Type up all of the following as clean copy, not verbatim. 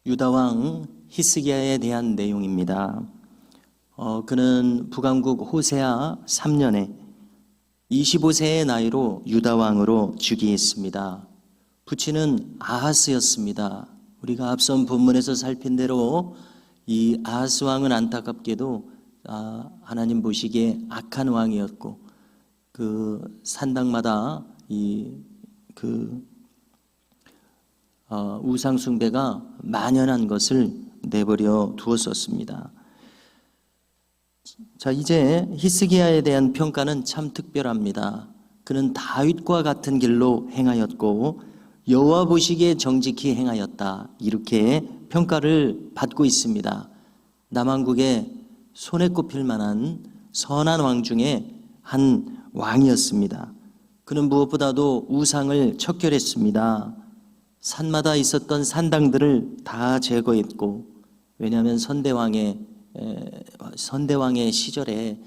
유다 왕 히스기야에 대한 내용입니다. 그는 북왕국 호세아 3년에 25세의 나이로 유다 왕으로 즉위했습니다. 부친은 아하스였습니다. 우리가 앞선 본문에서 살핀 대로 이 아하스 왕은 안타깝게도 하나님 보시기에 악한 왕이었고, 그 산당마다 우상 숭배가 만연한 것을 내버려 두었었습니다. 자, 이제 히스기야에 대한 평가는 참 특별합니다. 그는 다윗과 같은 길로 행하였고 여호와 보시기에 정직히 행하였다, 이렇게 평가를 받고 있습니다. 남왕국에 손에 꼽힐 만한 선한 왕 중에 한 왕이었습니다. 그는 무엇보다도 우상을 척결했습니다. 산마다 있었던 산당들을 다 제거했고, 왜냐하면 선대왕의 시절에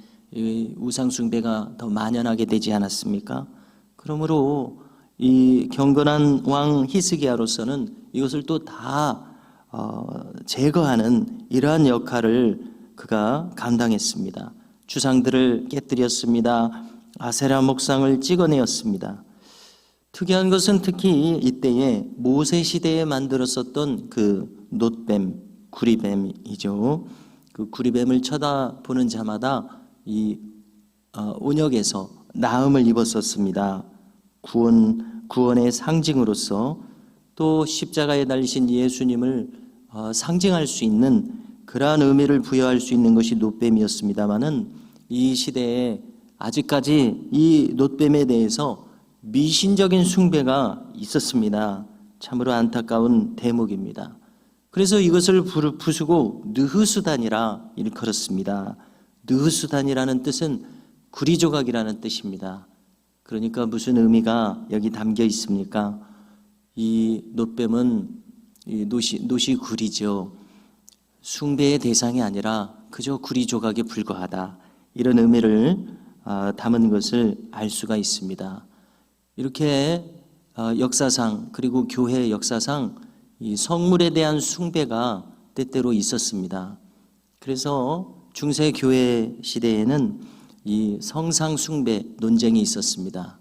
우상 숭배가 더 만연하게 되지 않았습니까? 그러므로 이 경건한 왕 히스기야로서는 이것을 또 다 제거하는 이러한 역할을 그가 감당했습니다. 주상들을 깨뜨렸습니다. 아세라 목상을 찍어내었습니다. 특이한 것은 특히 이때에 모세 시대에 만들었었던 그 놋뱀, 구리뱀이죠. 그 구리뱀을 쳐다보는 자마다 이 온역에서 나음을 입었었습니다. 구원의 상징으로서, 또 십자가에 달리신 예수님을 상징할 수 있는 그러한 의미를 부여할 수 있는 것이 놋뱀이었습니다마는, 이 시대에 아직까지 이 놋뱀에 대해서 미신적인 숭배가 있었습니다. 참으로 안타까운 대목입니다. 그래서 이것을 부수고 느흐수단이라 일컬었습니다. 느흐수단이라는 뜻은 구리조각이라는 뜻입니다. 그러니까 무슨 의미가 여기 담겨 있습니까? 이 놋뱀은 놋이 구리죠. 숭배의 대상이 아니라 그저 구리조각에 불과하다, 이런 의미를 담은 것을 알 수가 있습니다. 이렇게 역사상, 그리고 교회 역사상 이 성물에 대한 숭배가 때때로 있었습니다. 그래서 중세 교회 시대에는 이 성상 숭배 논쟁이 있었습니다.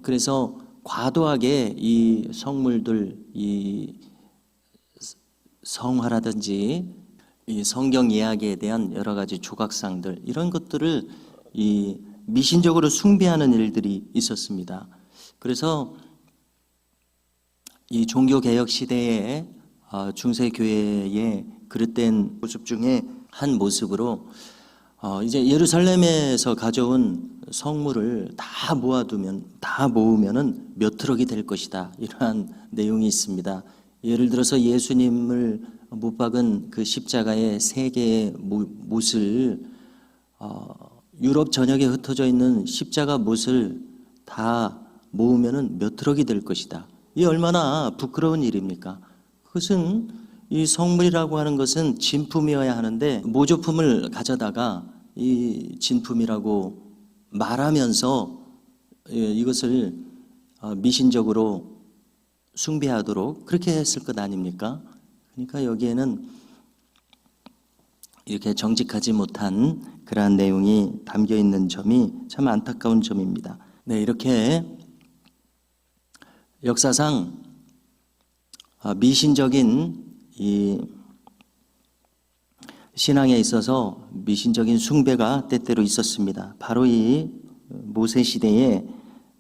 그래서 과도하게 이 성물들, 이 성화라든지 이 성경 이야기에 대한 여러 가지 조각상들, 이런 것들을 이 미신적으로 숭배하는 일들이 있었습니다. 그래서 이 종교개혁 시대에 중세 교회의 그릇된 모습 중에 한 모습으로 이제 예루살렘에서 가져온 성물을 다 모으면은 몇 트럭이 될 것이다, 이러한 내용이 있습니다. 예를 들어서 예수님을 못 박은 그 십자가의 세 개의 못을 유럽 전역에 흩어져 있는 십자가 못을 다 모으면은 몇 트럭이 될 것이다. 이 얼마나 부끄러운 일입니까? 그것은, 이 성물이라고 하는 것은 진품이어야 하는데 모조품을 가져다가 이 진품이라고 말하면서 이것을 미신적으로 숭배하도록 그렇게 했을 것 아닙니까? 그러니까 여기에는 이렇게 정직하지 못한 그러한 내용이 담겨 있는 점이 참 안타까운 점입니다. 네, 이렇게 역사상 미신적인 이 신앙에 있어서 미신적인 숭배가 때때로 있었습니다. 바로 이 모세 시대에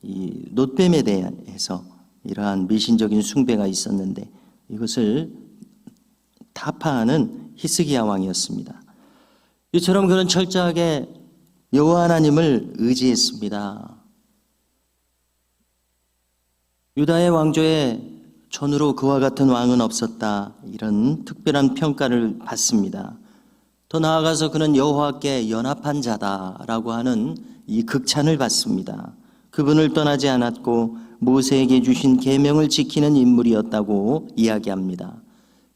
이 놋뱀에 대해서 이러한 미신적인 숭배가 있었는데, 이것을 타파하는 히스기야 왕이었습니다. 이처럼 그는 철저하게 여호와 하나님을 의지했습니다. 유다의 왕조에 전후로 그와 같은 왕은 없었다, 이런 특별한 평가를 받습니다. 더 나아가서 그는 여호와께 연합한 자다라고 하는 이 극찬을 받습니다. 그분을 떠나지 않았고 모세에게 주신 계명을 지키는 인물이었다고 이야기합니다.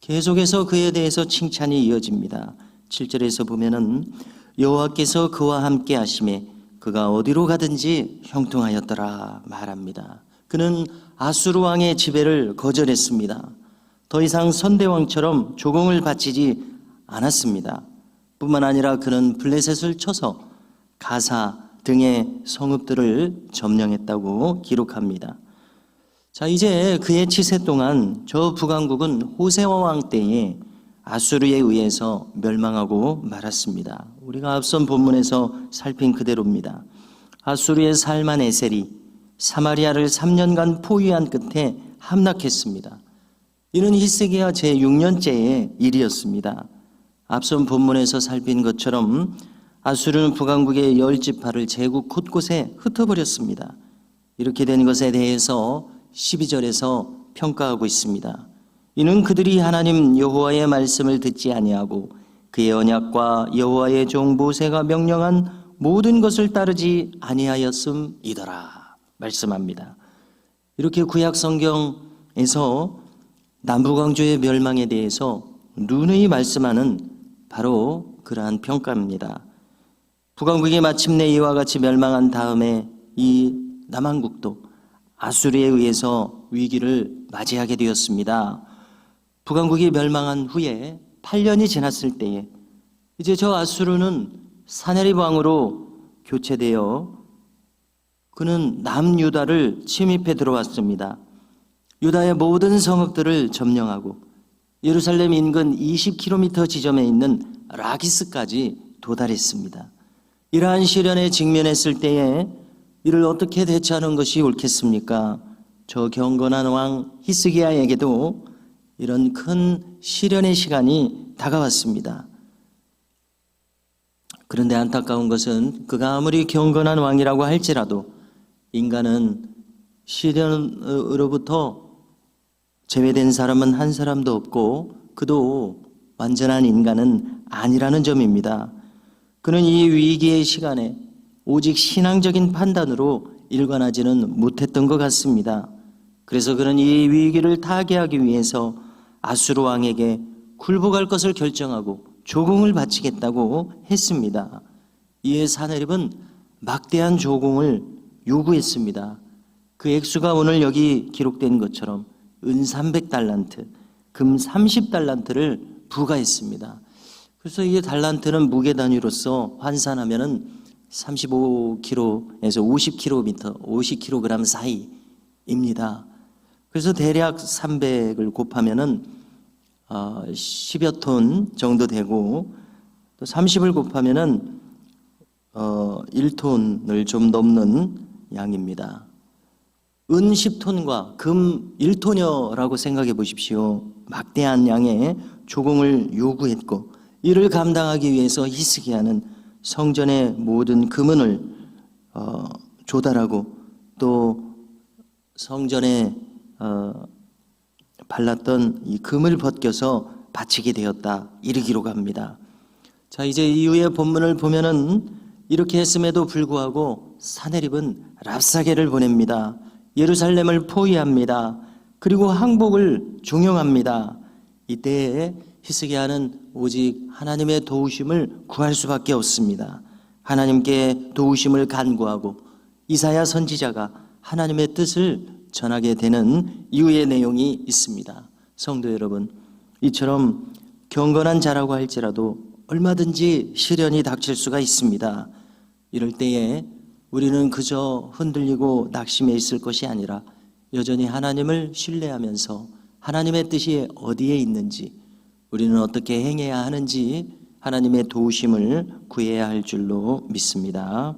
계속해서 그에 대해서 칭찬이 이어집니다. 7절에서 보면은 여호와께서 그와 함께 하심에 그가 어디로 가든지 형통하였더라 말합니다. 그는 아수르 왕의 지배를 거절했습니다. 더 이상 선대왕처럼 조공을 바치지 않았습니다. 뿐만 아니라 그는 블레셋을 쳐서 가사 등의 성읍들을 점령했다고 기록합니다. 자, 이제 그의 치세 동안 저 북왕국은 호세아 왕 때에 아수르에 의해서 멸망하고 말았습니다. 우리가 앞선 본문에서 살핀 그대로입니다. 아수르의 살만 에셀이 사마리아를 3년간 포위한 끝에 함락했습니다. 이는 히스기야 제6년째의 일이었습니다. 앞선 본문에서 살핀 것처럼 아수르는 북왕국의 10지파를 제국 곳곳에 흩어버렸습니다. 이렇게 된 것에 대해서 12절에서 평가하고 있습니다. 이는 그들이 하나님 여호와의 말씀을 듣지 아니하고 그의 언약과 여호와의 종 모세가 명령한 모든 것을 따르지 아니하였음이더라 말씀합니다. 이렇게 구약 성경에서 남북왕조의 멸망에 대해서 누누이 말씀하는 바로 그러한 평가입니다. 북왕국이 마침내 이와 같이 멸망한 다음에 이 남왕국도 아수르에 의해서 위기를 맞이하게 되었습니다. 북왕국이 멸망한 후에 8년이 지났을 때에 이제 저 아수르는 사네립 왕으로 교체되어 그는 남유다를 침입해 들어왔습니다. 유다의 모든 성읍들을 점령하고 예루살렘 인근 20km 지점에 있는 라기스까지 도달했습니다. 이러한 시련에 직면했을 때에 이를 어떻게 대처하는 것이 옳겠습니까? 저 경건한 왕 히스기야에게도 이런 큰 시련의 시간이 다가왔습니다. 그런데 안타까운 것은 그가 아무리 경건한 왕이라고 할지라도 인간은 시련으로부터 제외된 사람은 한 사람도 없고 그도 완전한 인간은 아니라는 점입니다. 그는 이 위기의 시간에 오직 신앙적인 판단으로 일관하지는 못했던 것 같습니다. 그래서 그는 이 위기를 타개하기 위해서 아수르 왕에게 굴복할 것을 결정하고 조공을 바치겠다고 했습니다. 이에 사네립은 막대한 조공을 요구했습니다. 그 액수가 오늘 여기 기록된 것처럼 은 300달란트, 금 30달란트를 부과했습니다. 그래서 이 달란트는 무게 단위로서 환산하면은 35kg에서 50km, 50kg 사이입니다. 그래서 대략 300을 곱하면은 10여 톤 정도 되고 또 30을 곱하면은 1톤을 좀 넘는 양입니다. 은 10톤과 금 1톤여라고 생각해 보십시오. 막대한 양의 조공을 요구했고 이를 감당하기 위해서 히스기야는 성전의 모든 금은을 조달하고 또 성전에 발랐던 이 금을 벗겨서 바치게 되었다 이르기로 합니다. 자, 이제 이후의 본문을 보면은 이렇게 했음에도 불구하고 사네립은 랍사게를 보냅니다. 예루살렘을 포위합니다. 그리고 항복을 종용합니다. 이때에 히스기야는 오직 하나님의 도우심을 구할 수밖에 없습니다. 하나님께 도우심을 간구하고 이사야 선지자가 하나님의 뜻을 전하게 되는 이후의 내용이 있습니다. 성도 여러분, 이처럼 경건한 자라고 할지라도 얼마든지 시련이 닥칠 수가 있습니다. 이럴 때에 우리는 그저 흔들리고 낙심해 있을 것이 아니라 여전히 하나님을 신뢰하면서 하나님의 뜻이 어디에 있는지, 우리는 어떻게 행해야 하는지 하나님의 도우심을 구해야 할 줄로 믿습니다.